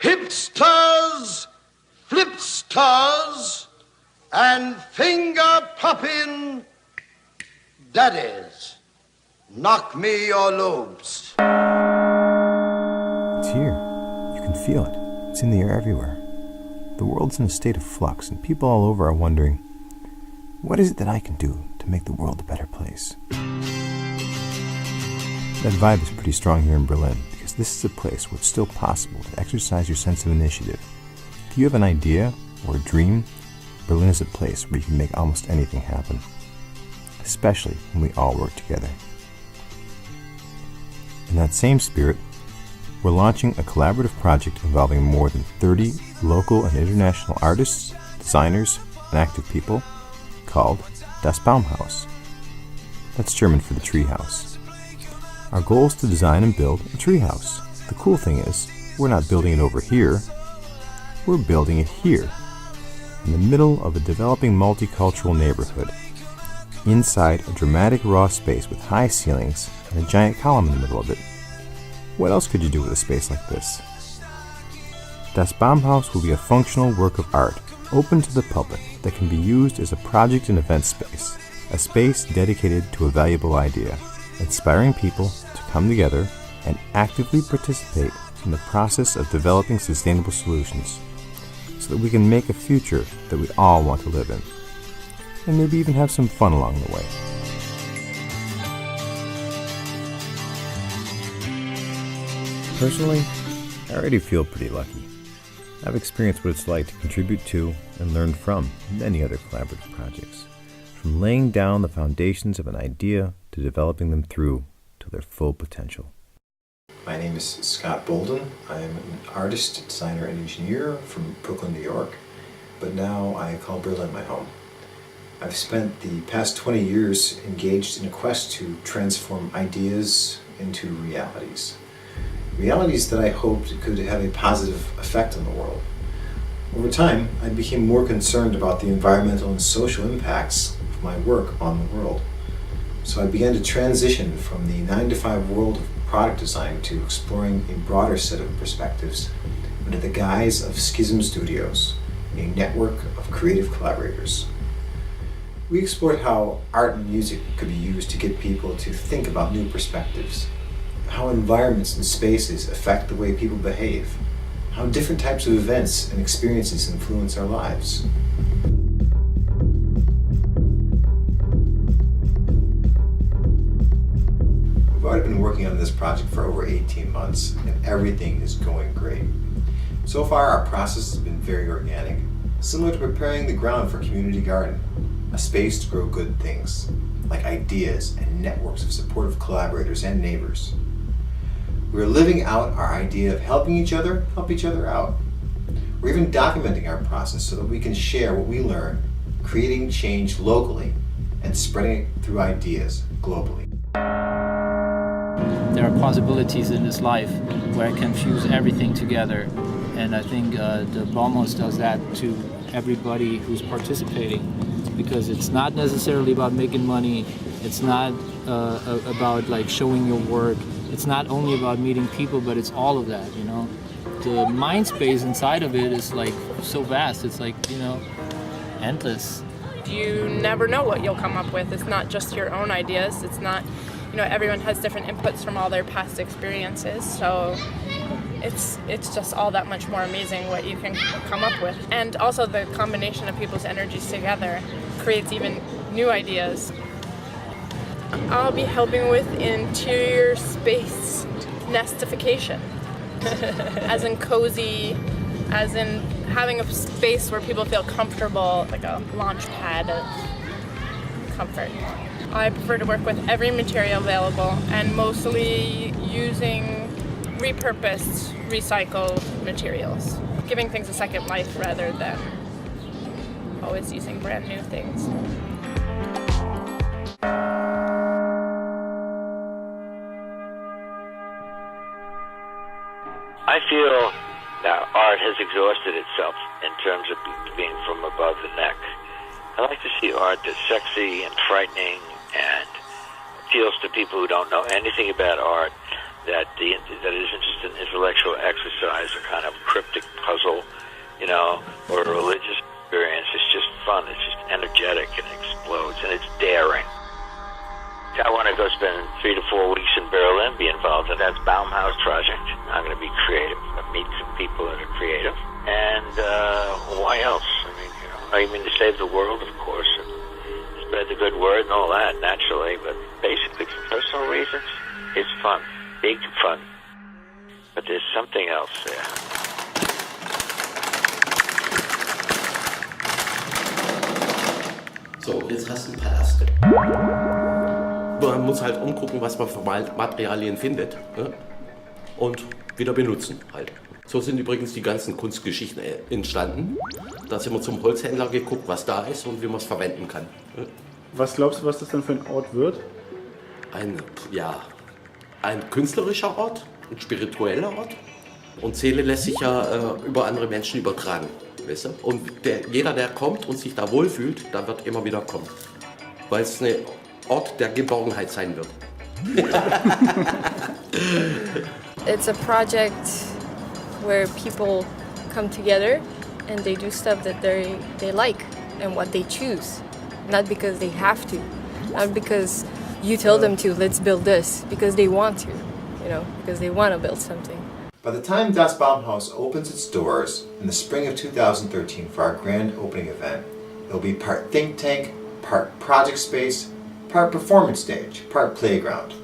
hipsters, flipsters, and finger-popping daddies. Knock me your lobes. It's here. You can feel it. It's in the air everywhere. The world's in a state of flux, and people all over are wondering, what is it that I can do to make the world a better place? That vibe is pretty strong here in Berlin, because this is a place where it's still possible to exercise your sense of initiative. If you have an idea or a dream, Berlin is a place where you can make almost anything happen, especially when we all work together. In that same spirit, we're launching a collaborative project involving more than 30 local and international artists, designers, and active people called Das Baumhaus. That's German for the tree house. Our goal is to design and build a tree house. The cool thing is, we're not building it over here, we're building it here, in the middle of a developing multicultural neighborhood, inside a dramatic raw space with high ceilings and a giant column in the middle of it. What else could you do with a space like this? Das Baumhaus will be a functional work of art, open to the public, that can be used as a project and event space, a space dedicated to a valuable idea, inspiring people to come together and actively participate in the process of developing sustainable solutions, so that we can make a future that we all want to live in, and maybe even have some fun along the way. Personally, I already feel pretty lucky. I've experienced what it's like to contribute to and learn from many other collaborative projects, from laying down the foundations of an idea to developing them through to their full potential. My name is Scott Bolden. I'm an artist, designer, and engineer from Brooklyn, New York, but now I call Berlin my home. I've spent the past 20 years engaged in a quest to transform ideas into realities. Realities that I hoped could have a positive effect on the world. Over time, I became more concerned about the environmental and social impacts of my work on the world. So I began to transition from the 9-to-5 world of product design to exploring a broader set of perspectives under the guise of Schism Studios, a network of creative collaborators. We explored how art and music could be used to get people to think about new perspectives, how environments and spaces affect the way people behave, how different types of events and experiences influence our lives. We've already been working on this project for over 18 months, and everything is going great. So far, our process has been very organic, similar to preparing the ground for a community garden, a space to grow good things, like ideas and networks of supportive collaborators and neighbors. We're living out our idea of helping each other help each other out. We're even documenting our process so that we can share what we learn, creating change locally and spreading it through ideas globally. There are possibilities in this life where I can fuse everything together, and I think the Baumhaus does that to everybody who's participating, because it's not necessarily about making money, it's not about like showing your work. It's not only about meeting people, but it's all of that, you know. The mind space inside of it is like so vast. It's like, you know, endless. You never know what you'll come up with. It's not just your own ideas. It's not, you know, everyone has different inputs from all their past experiences. So it's just all that much more amazing what you can come up with. And also the combination of people's energies together creates even new ideas. I'll be helping with interior space nestification, as in cozy, as in having a space where people feel comfortable, like a launch pad of comfort. I prefer to work with every material available and mostly using repurposed, recycled materials, giving things a second life rather than always using brand new things. I feel that art has exhausted itself in terms of being from above the neck. I like to see art that's sexy and frightening and appeals to people who don't know anything about art, that that isn't just an intellectual exercise, a kind of cryptic puzzle, you know, or a religious experience. It's just fun. It's just energetic and explodes, and it's daring. I want to go spend 3 to 4 weeks in Berlin, be involved in that Baumhaus project. I'm going to be creative, meet some people that are creative, and why else? I mean, to save the world, of course, and spread the good word and all that, naturally, but basically for personal reasons, it's fun, big fun. But there's something else there. So, jetzt hast du einen Palast. Man muss halt umgucken, was man für Materialien findet, ne? Und wieder benutzen halt. So sind übrigens die ganzen Kunstgeschichten entstanden. Da sind wir zum Holzhändler geguckt, was da ist und wie man es verwenden kann. Ne? Was glaubst du, was das dann für ein Ort wird? Ein künstlerischer Ort, ein spiritueller Ort. Und Seele lässt sich ja über andere Menschen übertragen. Weißt du? Und jeder, der kommt und sich da wohlfühlt, der wird immer wieder kommen. Weil es ein Ort der Geborgenheit sein wird. It's a project where people come together and they do stuff that they like and what they choose. Not because they have to. Not because you tell them to, let's build this. Because they want to, you know, because they want to build something. By the time Das Baumhaus opens its doors in the spring of 2013 for our grand opening event, it will be part think tank, part project space, part performance stage, part playground.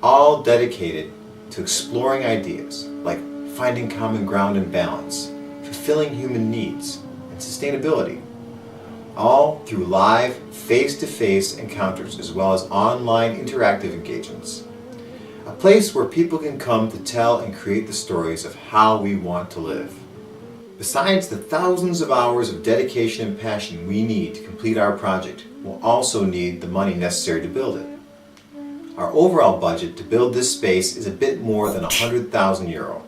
All dedicated to exploring ideas like finding common ground and balance, fulfilling human needs, and sustainability. All through live, face-to-face encounters as well as online interactive engagements. A place where people can come to tell and create the stories of how we want to live. Besides the thousands of hours of dedication and passion we need to complete our project, we'll also need the money necessary to build it. Our overall budget to build this space is a bit more than €100,000.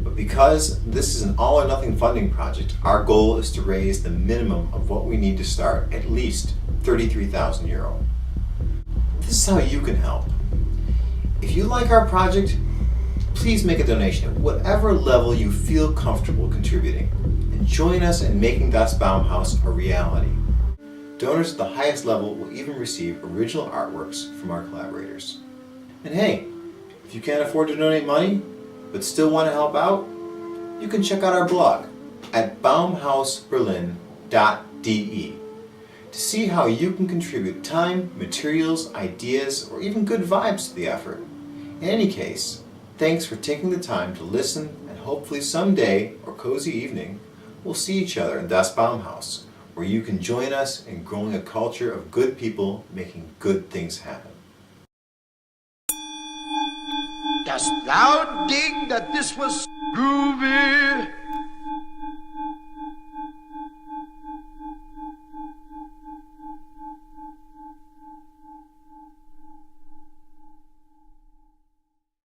But because this is an all-or-nothing funding project, our goal is to raise the minimum of what we need to start, at least €33,000. This is how you can help. If you like our project, please make a donation at whatever level you feel comfortable contributing, and join us in making Das Baumhaus a reality. Donors at the highest level will even receive original artworks from our collaborators. And hey, if you can't afford to donate money, but still want to help out, you can check out our blog at baumhausberlin.de to see how you can contribute time, materials, ideas, or even good vibes to the effort. In any case, thanks for taking the time to listen, and hopefully someday, or cozy evening, we'll see each other in Das Baumhaus, where you can join us in growing a culture of good people making good things happen. Dost thou dig that this was groovy?